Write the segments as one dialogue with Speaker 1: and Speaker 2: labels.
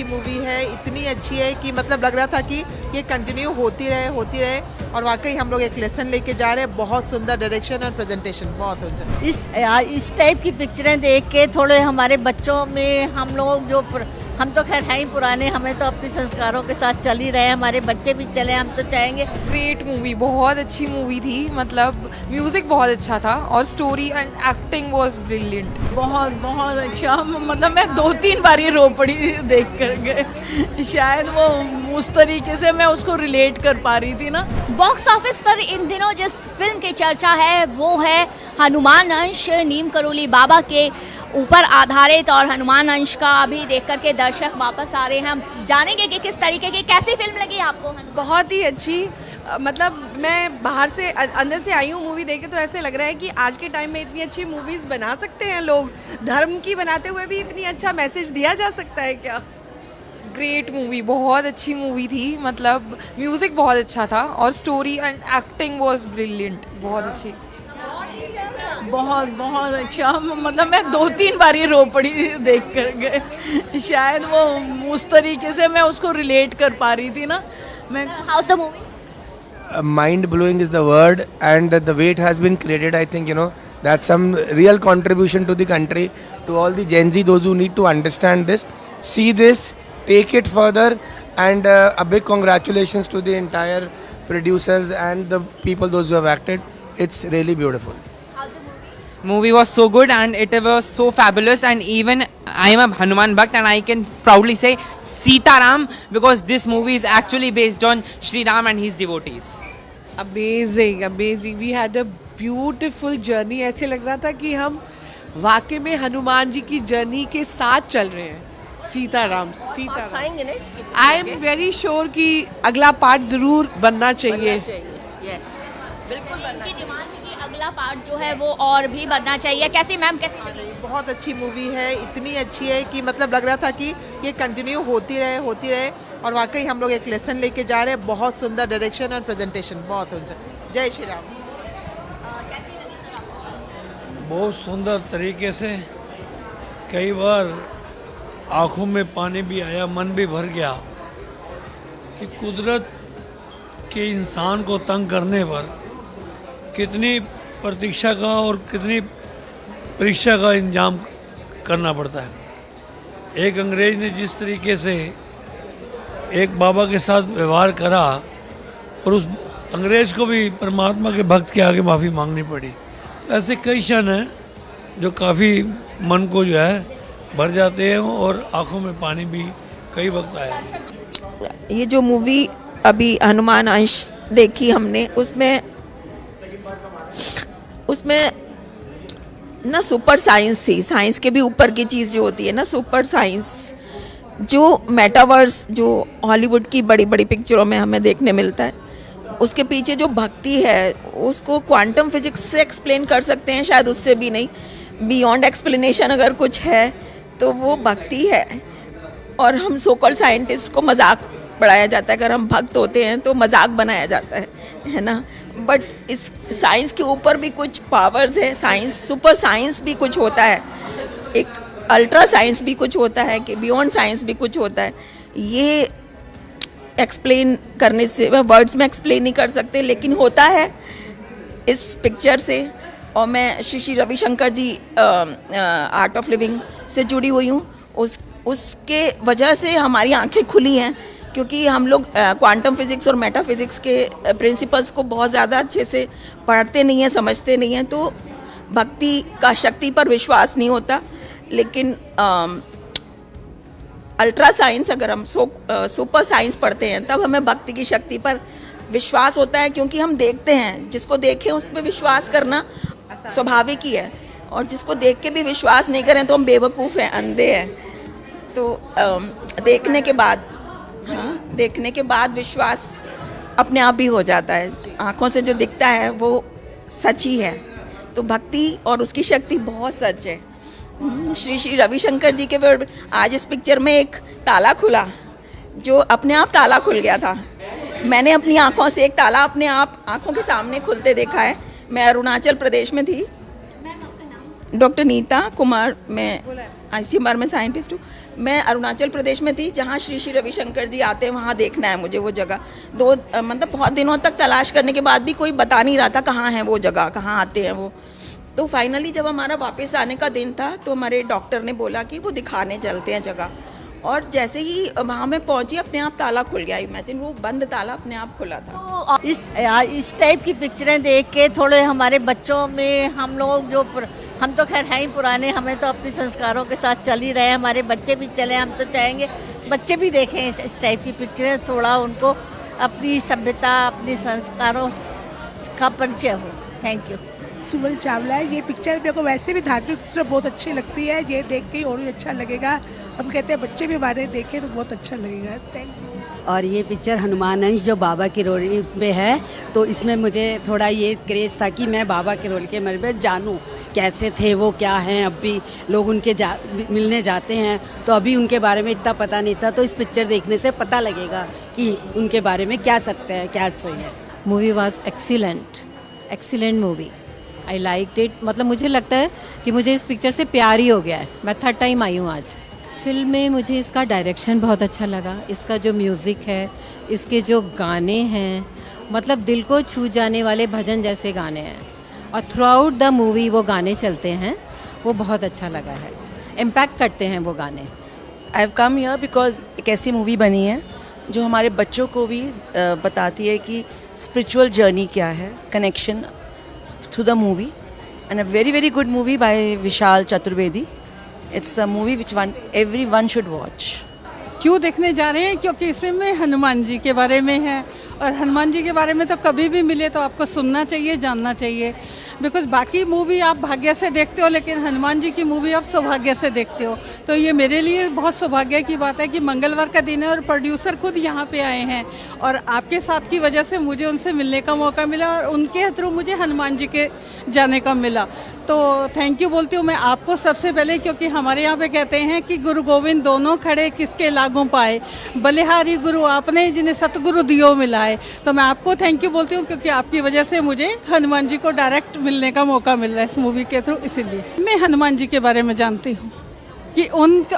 Speaker 1: अच्छी मूवी है, इतनी अच्छी है कि मतलब लग रहा था कि ये कंटिन्यू होती रहे और वाकई हम लोग एक लेसन लेके जा रहे हैं। बहुत सुंदर डायरेक्शन और प्रेजेंटेशन, बहुत अच्छा।
Speaker 2: इस टाइप की पिक्चरें देख के थोड़े हमारे बच्चों में हम लोग जो हम तो खैर हैं ही पुराने, हमें तो अपने संस्कारों के साथ चल ही रहे हैं, हमारे बच्चे भी चले, हम तो चाहेंगे।
Speaker 3: ग्रेट मूवी, बहुत अच्छी मूवी थी, मतलब म्यूज़िक बहुत अच्छा था और story and acting was brilliant.
Speaker 4: बहुत बहुत अच्छा, मतलब मैं 2-3 बार ये रो पड़ी देख कर गए। शायद वो उस तरीके से मैं उसको रिलेट कर पा रही थी ना।
Speaker 5: बॉक्स ऑफिस पर इन दिनों जिस फिल्म की चर्चा है वो है हनुमान अंश, नीम करोली बाबा के ऊपर आधारित। और हनुमान अंश का अभी देख करके दर्शक वापस आ रहे हैं। हम जानेंगे कि किस तरीके की कैसी फिल्म लगी आपको।
Speaker 6: बहुत ही अच्छी, मतलब मैं बाहर से अंदर से आई हूँ मूवी देख के, तो ऐसे लग रहा है कि आज के टाइम में इतनी अच्छी मूवीज़ बना सकते हैं लोग, धर्म की बनाते हुए भी इतनी अच्छा मैसेज दिया जा सकता है क्या।
Speaker 3: ग्रेट मूवी, बहुत अच्छी मूवी थी, मतलब म्यूज़िक बहुत अच्छा था और story and acting was brilliant, बहुत अच्छी।
Speaker 4: बहुत बहुत अच्छा, मतलब मैं 2-3 बार ये रो पड़ी देख कर गए। शायद वो उस तरीके से मैं उसको रिलेट कर पा रही थी ना। मैं
Speaker 5: house the movie
Speaker 7: Mind blowing is the word, and the way it has been created, I think, that's some real contribution to the country, to all the Gen Z, those who need to understand this, see this, take it further, and a big congratulations to the entire producers and the people, those who have acted. It's really beautiful.
Speaker 8: Movie was so good and it was so fabulous, and even I am a Hanuman Bhakt and I can proudly say Sita Ram, because this movie is actually based on Shri Ram and his devotees.
Speaker 9: Amazing, amazing. We had a beautiful journey. ऐसे लग रहा था कि हम वाकई में हनुमान जी की journey के साथ चल रहे हैं। Sita Ram. I am very sure कि अगला पार्ट जरूर बनना चाहिए।
Speaker 5: बिल्कुल इनकी डिमांड है कि अगला पार्ट जो है वो और भी बनना चाहिए। कैसी मैम, कैसी लगी?
Speaker 1: बहुत अच्छी मूवी है, इतनी अच्छी है कि मतलब लग रहा था कि ये कंटिन्यू होती रहे और वाकई हम लोग एक लेसन लेके जा रहे हैं। बहुत सुंदर डायरेक्शन और प्रेजेंटेशन, बहुत अच्छा। जय श्री राम।
Speaker 5: कैसी लगी सर आपको?
Speaker 10: बहुत सुंदर तरीके से, कई बार आँखों में पानी भी आया, मन भी भर गया कि कुदरत के इंसान को तंग करने पर कितनी प्रतीक्षा का और कितनी परीक्षा का इंतजाम करना पड़ता है। एक अंग्रेज ने जिस तरीके से एक बाबा के साथ व्यवहार करा, और उस अंग्रेज को भी परमात्मा के भक्त के आगे माफ़ी मांगनी पड़ी। ऐसे कई क्षण हैं जो काफ़ी मन को जो है भर जाते हैं और आंखों में पानी भी कई वक्त आया।
Speaker 2: ये जो मूवी अभी हनुमान अंश देखी हमने, उसमें ना सुपर साइंस थी, साइंस के भी ऊपर की चीज़ जो होती है ना, सुपर साइंस, जो मेटावर्स जो हॉलीवुड की बड़ी बड़ी पिक्चरों में हमें देखने मिलता है, उसके पीछे जो भक्ति है उसको क्वांटम फिजिक्स से एक्सप्लेन कर सकते हैं, शायद उससे भी नहीं, बियॉन्ड एक्सप्लेनेशन अगर कुछ है तो वो भक्ति है। और हम सो कॉल्ड साइंटिस्ट को मजाक बढ़ाया जाता है, अगर हम भक्त होते हैं तो मजाक बनाया जाता है ना। बट इस साइंस के ऊपर भी कुछ पावर्स है, साइंस, सुपर साइंस भी कुछ होता है, एक अल्ट्रा साइंस भी कुछ होता है, कि बियॉन्ड साइंस भी कुछ होता है। ये एक्सप्लेन करने से, वर्ड्स में एक्सप्लेन नहीं कर सकते, लेकिन होता है इस पिक्चर से। और मैं श्री रविशंकर जी आर्ट ऑफ लिविंग से जुड़ी हुई हूँ, उसके वजह से हमारी आंखें खुली हैं, क्योंकि हम लोग क्वांटम फिजिक्स और मेटाफिजिक्स के प्रिंसिपल्स को बहुत ज़्यादा अच्छे से पढ़ते नहीं हैं, समझते नहीं हैं, तो भक्ति का शक्ति पर विश्वास नहीं होता। लेकिन अल्ट्रा साइंस, अगर हम सुपर साइंस पढ़ते हैं, तब हमें भक्ति की शक्ति पर विश्वास होता है, क्योंकि हम देखते हैं, जिसको देखें उस पर विश्वास करना स्वाभाविक ही है, और जिसको देख के भी विश्वास नहीं करें तो हम बेवकूफ़ हैं, अंधे हैं। तो देखने के बाद विश्वास अपने आप ही हो जाता है, आँखों से जो दिखता है वो सच ही है। तो भक्ति और उसकी शक्ति बहुत सच है। श्री रविशंकर जी के वर्ड, आज इस पिक्चर में एक ताला खुला, जो अपने आप ताला खुल गया था। मैंने अपनी आँखों से एक ताला अपने आप आँखों के सामने खुलते देखा है। मैं अरुणाचल प्रदेश में थी, डॉक्टर नीता कुमार, मैं ICMR में साइंटिस्ट हूँ। मैं अरुणाचल प्रदेश में थी, जहाँ श्री श्री रविशंकर जी आते हैं, वहाँ देखना है मुझे वो जगह। मतलब बहुत दिनों तक तलाश करने के बाद भी कोई बता नहीं रहा था कहाँ है वो जगह, कहाँ आते हैं वो। तो फाइनली जब हमारा वापस आने का दिन था तो हमारे डॉक्टर ने बोला कि वो दिखाने चलते हैं जगह। और जैसे ही वहाँ मैं पहुँची, अपने आप ताला खुल गया। इमेजिन, वो बंद ताला अपने आप खुला था।
Speaker 11: तो इस टाइप की पिक्चरें देख के थोड़े हमारे बच्चों में, हम लोग जो हम तो खैर हैं ही पुराने, हमें तो अपने संस्कारों के साथ चल ही रहे, हमारे बच्चे भी चले। हम तो चाहेंगे बच्चे भी देखें इस टाइप की पिक्चरें, थोड़ा उनको अपनी सभ्यता, अपने संस्कारों का परिचय हो। Thank you.
Speaker 12: सुमन चावला है। ये पिक्चर मेरे को वैसे भी धार्मिक पिक्चर बहुत अच्छी लगती है, ये देख के और भी अच्छा लगेगा। हम कहते हैं बच्चे भी हमारे देखें तो बहुत अच्छा लगेगा। Thank you.
Speaker 11: और ये पिक्चर हनुमान अंश जो बाबा की रोल में है, तो इसमें मुझे थोड़ा ये क्रेज़ था कि मैं बाबा के रोल के बारे में जानूँ, कैसे थे वो, क्या हैं। अब भी लोग उनके मिलने जाते हैं, तो अभी उनके बारे में इतना पता नहीं था, तो इस पिक्चर देखने से पता लगेगा कि उनके बारे में क्या सत्य है, क्या सही है।
Speaker 13: Movie was excellent movie. I like it. मतलब मुझे लगता है कि मुझे इस पिक्चर से प्यार ही हो गया है। मैं 3rd टाइम आई हूँ आज। फिल्म में मुझे इसका डायरेक्शन बहुत अच्छा लगा, इसका जो म्यूज़िक है, इसके जो गाने हैं, मतलब दिल को छू जाने वाले भजन जैसे गाने हैं, और थ्रू आउट द मूवी वो गाने चलते हैं, वो बहुत अच्छा लगा है। इम्पैक्ट करते हैं वो गाने।
Speaker 6: I have come here because एक ऐसी मूवी बनी है जो हमारे बच्चों को भी बताती है कि स्पिरिचुअल जर्नी क्या है, connection through the movie, and a very very good movie by Vishal Chaturvedi. It's a movie which everyone should watch.
Speaker 4: क्यों देखने जा रहे हैं? क्योंकि इसमें हनुमान जी के बारे में है, और हनुमान जी के बारे में तो कभी भी मिले तो आपको सुनना चाहिए, जानना चाहिए। बिकॉज बाकी मूवी आप भाग्य से देखते हो, लेकिन हनुमान जी की मूवी आप सौभाग्य से देखते हो। तो ये मेरे लिए बहुत सौभाग्य की बात है कि मंगलवार का दिन है और प्रोड्यूसर खुद यहाँ पे आए हैं, और आपके साथ की वजह से मुझे उनसे मिलने का मौका मिला, और उनके थ्रू मुझे हनुमान जी के जाने का मिला। तो थैंक यू बोलती हूँ मैं आपको सबसे पहले, क्योंकि हमारे यहाँ पे कहते हैं कि गुरु गोविंद दोनों खड़े किसके लागू पाए, बलिहारी गुरु आपने जिन्हें सतगुरु दियो मिलाए। तो मैं आपको थैंक यू बोलती हूँ, क्योंकि आपकी वजह से मुझे हनुमान जी को डायरेक्ट मिलने का मौका मिल रहा है इस मूवी के थ्रू। इसीलिए मैं हनुमान जी के बारे में जानती हूँ कि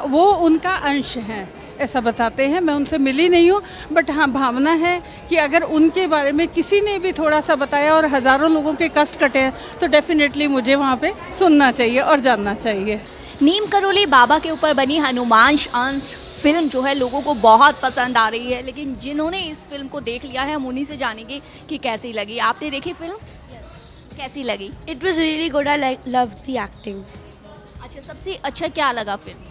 Speaker 4: वो उनका अंश है, ऐसा बताते हैं। मैं उनसे मिली नहीं हूँ, बट हाँ भावना है कि अगर उनके बारे में किसी ने भी थोड़ा सा बताया और हज़ारों लोगों के कष्ट कटे हैं, तो डेफिनेटली मुझे वहाँ पे सुनना चाहिए और जानना चाहिए।
Speaker 5: नीम करोली बाबा के ऊपर बनी हनुमान अंश फिल्म जो है लोगों को बहुत पसंद आ रही है, लेकिन जिन्होंने इस फिल्म को देख लिया है हम उन्हीं से जानेंगे कि कैसी लगी। आपने देखी फिल्म? कैसी लगी?
Speaker 14: It was really good. I loved the acting.
Speaker 5: अच्छा, सबसे अच्छा क्या लगा फिल्म में?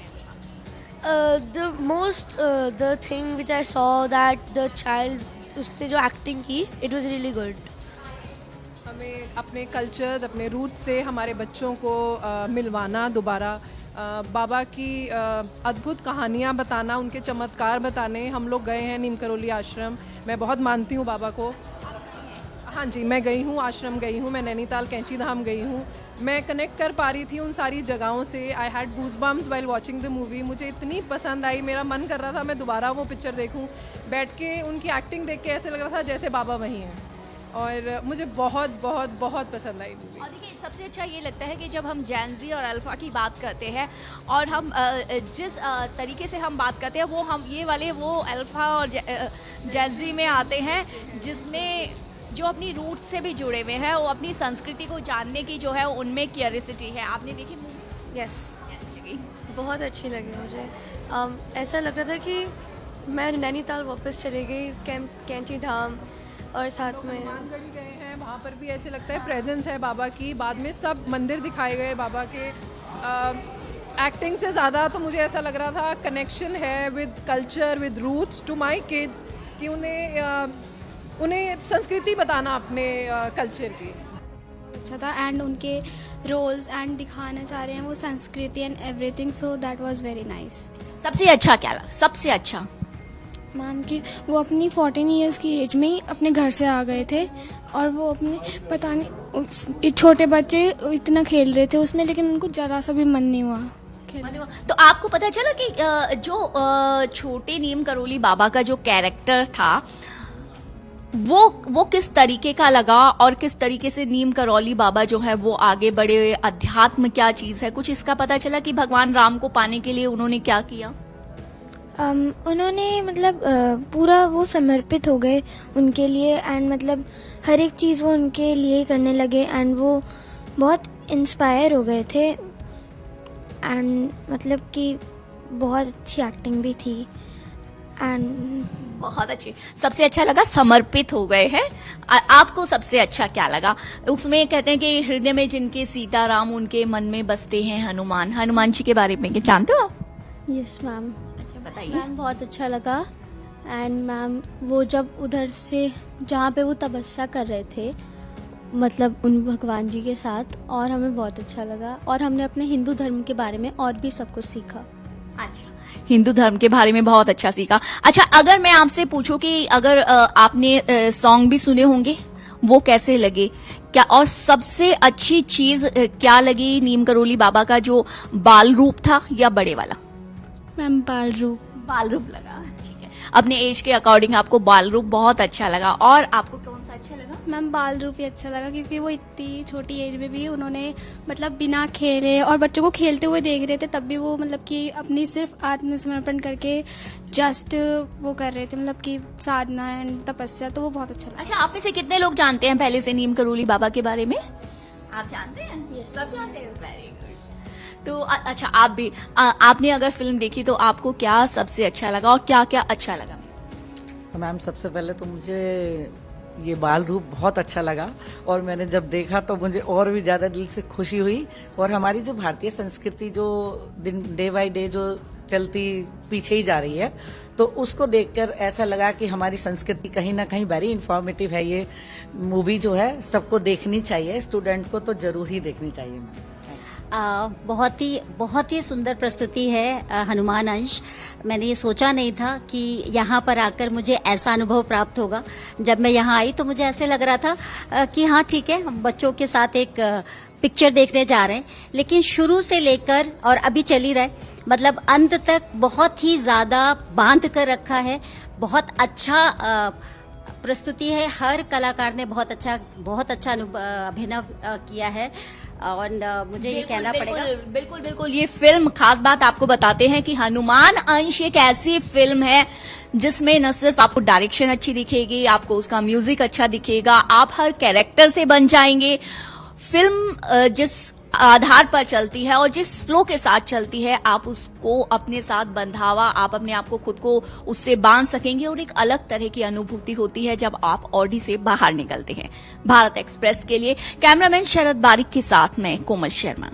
Speaker 14: The thing which I saw that the child, उसने जो एक्टिंग की, it was really good.
Speaker 15: हमें अपने कल्चर्स, अपने रूट से हमारे बच्चों को मिलवाना, दोबारा बाबा की अद्भुत कहानियाँ बताना, उनके चमत्कार बताने। हम लोग गए हैं नीम करोली आश्रम, मैं बहुत मानती हूँ बाबा को। हाँ जी, मैं गई हूँ, आश्रम गई हूँ, मैं नैनीताल कैंची धाम गई हूँ। मैं कनेक्ट कर पा रही थी उन सारी जगहों से। I had goosebumps while watching the movie. मुझे इतनी पसंद आई, मेरा मन कर रहा था मैं दोबारा वो पिक्चर देखूँ। बैठ के उनकी एक्टिंग देख के ऐसे लग रहा था जैसे बाबा वहीं हैं, और मुझे बहुत बहुत बहुत पसंद आई मूवी।
Speaker 5: और देखिए, सबसे अच्छा ये लगता है कि जब हम जैनजी और अल्फ़ा की बात करते हैं, और हम जिस तरीके से हम बात करते हैं वो हम ये वाले वो अल्फ़ा और जैनजी में आते हैं, जिसने जो अपनी रूट से भी जुड़े हुए हैं, वो अपनी संस्कृति को जानने की जो है उनमें क्यूरियोसिटी है। आपने देखी मूवी?
Speaker 14: यस, बहुत अच्छी लगी मुझे। ऐसा लग रहा था कि मैं नैनीताल वापस चली गई, कैंची धाम, और साथ में
Speaker 15: हनुमानगढ़ी गए हैं, वहाँ पर भी ऐसे लगता है प्रेजेंस है बाबा की। बाद में सब मंदिर दिखाए गए बाबा के। एक्टिंग से ज़्यादा तो मुझे ऐसा लग रहा था कनेक्शन है with culture, with roots to my kids, कि उन्हें संस्कृति बताना अपने कल्चर की।
Speaker 14: अच्छा था, एंड उनके रोल्स एंड दिखाना चाह रहे हैं वो संस्कृति and everything, so that was very nice.
Speaker 5: सबसे अच्छा क्या लगा? सबसे अच्छा
Speaker 14: मैम कि वो अपनी 14 इयर्स की एज में ही अपने घर से आ गए थे, और वो अपने पता नहीं छोटे बच्चे इतना खेल रहे थे उसमें, लेकिन उनको ज़रा सा भी मन नहीं हुआ।
Speaker 5: तो आपको पता चला कि जो छोटे नीम करोली बाबा का जो कैरेक्टर था वो किस तरीके का लगा और किस तरीके से नीम करौली बाबा जो है वो आगे बढ़े, अध्यात्म क्या चीज है, कुछ इसका पता चला कि भगवान राम को पाने के लिए उन्होंने क्या किया?
Speaker 14: उन्होंने मतलब पूरा वो समर्पित हो गए उनके लिए एंड मतलब हर एक चीज़ वो उनके लिए ही करने लगे एंड वो बहुत इंस्पायर हो गए थे एंड मतलब कि बहुत अच्छी एक्टिंग भी थी एंड
Speaker 5: बहुत अच्छी। सबसे अच्छा लगा समर्पित हो गए हैं। आपको सबसे अच्छा क्या लगा? उसमें कहते हैं कि हृदय में जिनके सीताराम उनके मन में बसते हैं हनुमान। हनुमान जी के बारे में क्या जानते हो आप?
Speaker 14: Yes ma'am.
Speaker 5: अच्छा बताइए।
Speaker 14: मैम बहुत अच्छा लगा एंड मैम वो जब उधर से जहाँ पे वो तपस्या कर रहे थे मतलब उन भगवान जी के साथ, और हमें बहुत अच्छा लगा और हमने अपने हिंदू धर्म के बारे में और भी सब कुछ सीखा।
Speaker 5: अच्छा, हिंदू धर्म के बारे में बहुत अच्छा सीखा। अच्छा, अगर मैं आपसे पूछूं कि अगर आपने सॉन्ग भी सुने होंगे, वो कैसे लगे क्या, और सबसे अच्छी चीज क्या लगी नीम करौली बाबा का, जो बाल रूप था या बड़े वाला?
Speaker 14: मैम बाल रूप
Speaker 5: लगा। ठीक है, अपने एज के अकॉर्डिंग आपको बाल रूप बहुत अच्छा लगा। और आपको कौन सा अच्छा लगा?
Speaker 14: मैम बाल रूप ही अच्छा लगा क्योंकि वो इतनी छोटी एज में भी उन्होंने मतलब बिना खेले और बच्चों को खेलते हुए देख रहे थे, तब भी वो मतलब कि अपनी सिर्फ आत्मसमर्पण करके जस्ट वो कर रहे थे, मतलब कि साधना एंड तपस्या, तो वो बहुत अच्छा लगा।
Speaker 5: अच्छा, आप में से कितने लोग जानते हैं पहले से नीम करौली बाबा के बारे में? आप जानते हैं? yes, सब जानते हैं। Very good. तो अच्छा, आप भी आपने अगर फिल्म देखी तो आपको क्या सबसे अच्छा लगा और क्या क्या अच्छा लगा?
Speaker 16: मैम सबसे पहले तो मुझे ये बाल रूप बहुत अच्छा लगा और मैंने जब देखा तो मुझे और भी ज्यादा दिल से खुशी हुई। और हमारी जो भारतीय संस्कृति जो डे बाय डे जो चलती पीछे ही जा रही है, तो उसको देखकर ऐसा लगा कि हमारी संस्कृति कहीं ना कहीं वेरी इंफॉर्मेटिव है। ये मूवी जो है सबको देखनी चाहिए, स्टूडेंट को तो जरूर ही देखनी चाहिए।
Speaker 11: बहुत ही सुंदर प्रस्तुति है हनुमान अंश। मैंने ये सोचा नहीं था कि यहाँ पर आकर मुझे ऐसा अनुभव प्राप्त होगा। जब मैं यहाँ आई तो मुझे ऐसे लग रहा था कि हाँ ठीक है, हम बच्चों के साथ एक पिक्चर देखने जा रहे हैं, लेकिन शुरू से लेकर और अभी चली रहे मतलब अंत तक बहुत ही ज्यादा बांध कर रखा है। बहुत अच्छा प्रस्तुति है, हर कलाकार ने बहुत अच्छा अभिनय किया है और मुझे ये कहना पड़ेगा।
Speaker 5: बिल्कुल ये फिल्म, खास बात आपको बताते हैं कि हनुमान अंश एक ऐसी फिल्म है जिसमें न सिर्फ आपको डायरेक्शन अच्छी दिखेगी, आपको उसका म्यूजिक अच्छा दिखेगा, आप हर कैरेक्टर से बन जाएंगे। फिल्म जिस आधार पर चलती है और जिस फ्लो के साथ चलती है, आप उसको अपने साथ बंधावा, आप अपने आप को खुद को उससे बांध सकेंगे और एक अलग तरह की अनुभूति होती है जब आप ऑडी से बाहर निकलते हैं। भारत एक्सप्रेस के लिए कैमरामैन शरद बारिक के साथ मैं कोमल शर्मा।